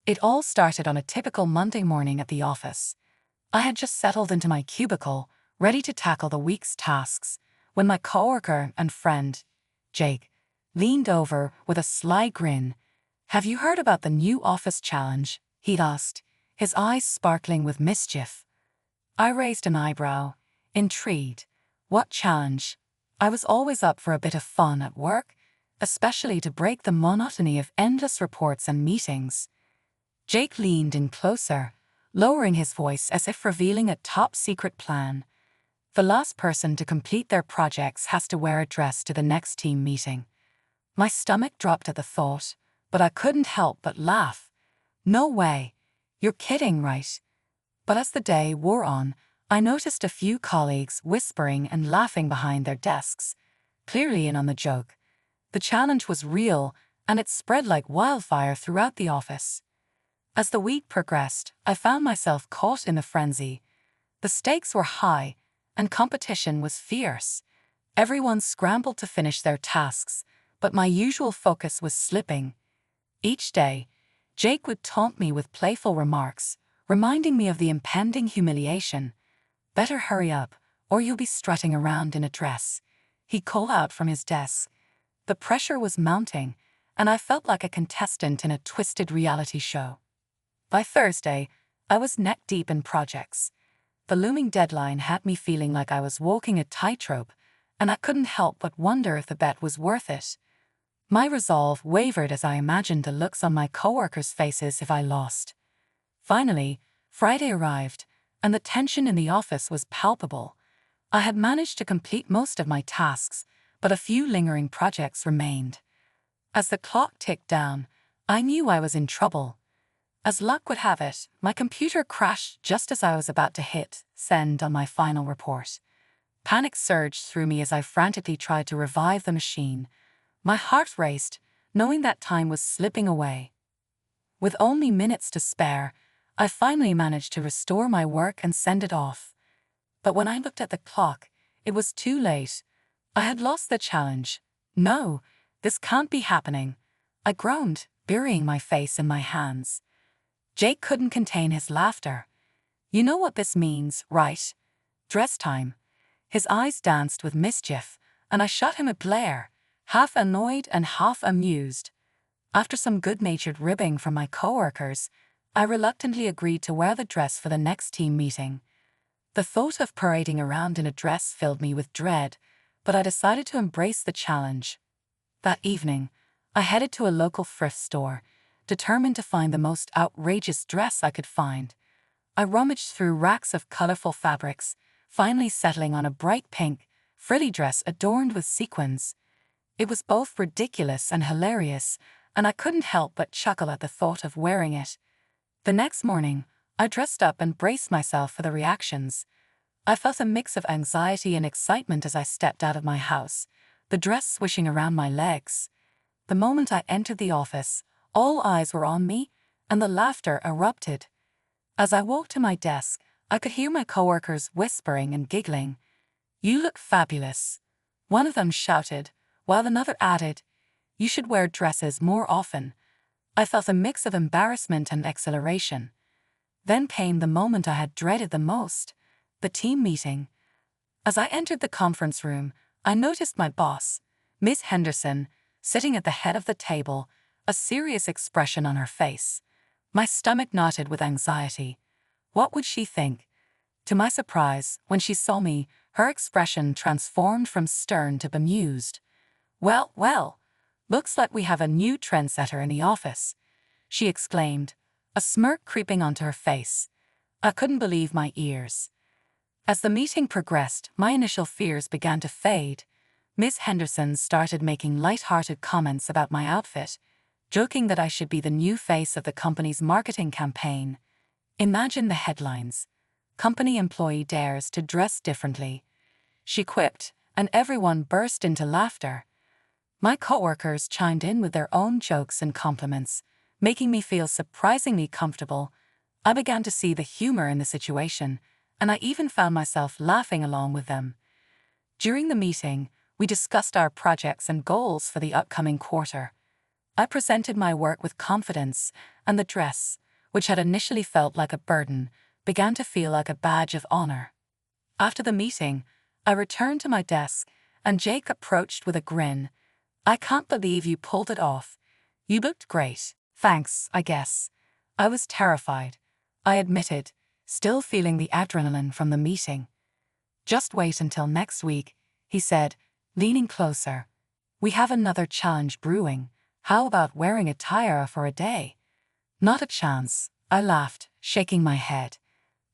It all started on a typical Monday morning at the office. I had just settled into my cubicle, ready to tackle the week's tasks, when my coworker and friend, Jake, leaned over with a sly grin. "Have you heard about the new office challenge?" he asked, his eyes sparkling with mischief. I raised an eyebrow, intrigued. What challenge? I was always up for a bit of fun at work, especially to break the monotony of endless reports and meetings. Jake leaned in closer, lowering his voice as if revealing a top-secret plan. "The last person to complete their projects has to wear a dress to the next team meeting." My stomach dropped at the thought, but I couldn't help but laugh. "No way. You're kidding, right?" But as the day wore on, I noticed a few colleagues whispering and laughing behind their desks, clearly in on the joke. The challenge was real, and it spread like wildfire throughout the office. As the week progressed, I found myself caught in a frenzy. The stakes were high, and competition was fierce. Everyone scrambled to finish their tasks, but my usual focus was slipping. Each day, Jake would taunt me with playful remarks, reminding me of the impending humiliation. "Better hurry up, or you'll be strutting around in a dress," he'd call out from his desk. The pressure was mounting, and I felt like a contestant in a twisted reality show. By Thursday, I was neck-deep in projects. The looming deadline had me feeling like I was walking a tightrope, and I couldn't help but wonder if the bet was worth it. My resolve wavered as I imagined the looks on my coworkers' faces if I lost. Finally, Friday arrived, and the tension in the office was palpable. I had managed to complete most of my tasks, but a few lingering projects remained. As the clock ticked down, I knew I was in trouble. As luck would have it, my computer crashed just as I was about to hit send on my final report. Panic surged through me as I frantically tried to revive the machine. My heart raced, knowing that time was slipping away. With only minutes to spare, I finally managed to restore my work and send it off. But when I looked at the clock, it was too late. I had lost the challenge. "No, this can't be happening," I groaned, burying my face in my hands. Jake couldn't contain his laughter. "You know what this means, right? Dress time." His eyes danced with mischief, and I shot him a glare, half annoyed and half amused. After some good-natured ribbing from my coworkers, I reluctantly agreed to wear the dress for the next team meeting. The thought of parading around in a dress filled me with dread, but I decided to embrace the challenge. That evening, I headed to a local thrift store, determined to find the most outrageous dress I could find. I rummaged through racks of colorful fabrics, finally settling on a bright pink, frilly dress adorned with sequins. It was both ridiculous and hilarious, and I couldn't help but chuckle at the thought of wearing it. The next morning, I dressed up and braced myself for the reactions. I felt a mix of anxiety and excitement as I stepped out of my house, the dress swishing around my legs. The moment I entered the office, all eyes were on me, and the laughter erupted. As I walked to my desk, I could hear my coworkers whispering and giggling. "You look fabulous," one of them shouted, while another added, "You should wear dresses more often." I felt a mix of embarrassment and exhilaration. Then came the moment I had dreaded the most, the team meeting. As I entered the conference room, I noticed my boss, Ms. Henderson, sitting at the head of the table, a serious expression on her face. My stomach knotted with anxiety. What would she think? To my surprise, when she saw me, her expression transformed from stern to bemused. "Well, well, looks like we have a new trendsetter in the office," she exclaimed, a smirk creeping onto her face. I couldn't believe my ears. As the meeting progressed, my initial fears began to fade. Ms. Henderson started making light-hearted comments about my outfit, joking that I should be the new face of the company's marketing campaign. Imagine the headlines: "Company employee dares to dress differently," she quipped, and everyone burst into laughter. My coworkers chimed in with their own jokes and compliments, making me feel surprisingly comfortable. I began to see the humor in the situation, and I even found myself laughing along with them. During the meeting, we discussed our projects and goals for the upcoming quarter. I presented my work with confidence, and the dress, which had initially felt like a burden, began to feel like a badge of honor. After the meeting, I returned to my desk, and Jake approached with a grin. "I can't believe you pulled it off. You looked great." "Thanks, I guess." I was terrified, I admitted, still feeling the adrenaline from the meeting. "Just wait until next week," he said, leaning closer. "We have another challenge brewing. How about wearing a tiara for a day?" "Not a chance," I laughed, shaking my head.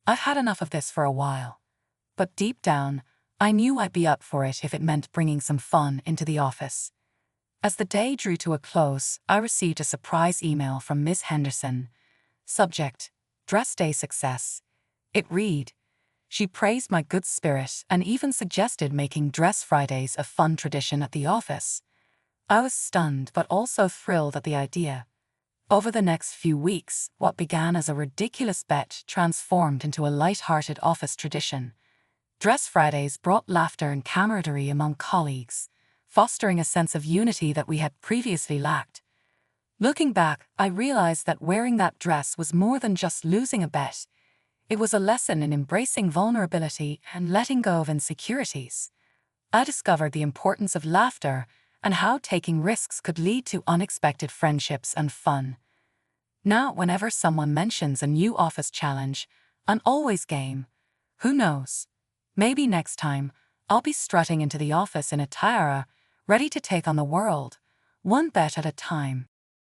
"I've had enough of this for a while." But deep down, I knew I'd be up for it if it meant bringing some fun into the office. As the day drew to a close, I received a surprise email from Ms. Henderson. Subject: Dress Day Success. It read, she praised my good spirit and even suggested making Dress Fridays a fun tradition at the office. I was stunned but also thrilled at the idea. Over the next few weeks, what began as a ridiculous bet transformed into a light-hearted office tradition. Dress Fridays brought laughter and camaraderie among colleagues, fostering a sense of unity that we had previously lacked. Looking back, I realized that wearing that dress was more than just losing a bet. It was a lesson in embracing vulnerability and letting go of insecurities. I discovered the importance of laughter and how taking risks could lead to unexpected friendships and fun. Now, whenever someone mentions a new office challenge, I'm always game. Who knows? Maybe next time, I'll be strutting into the office in a tiara, ready to take on the world, one bet at a time.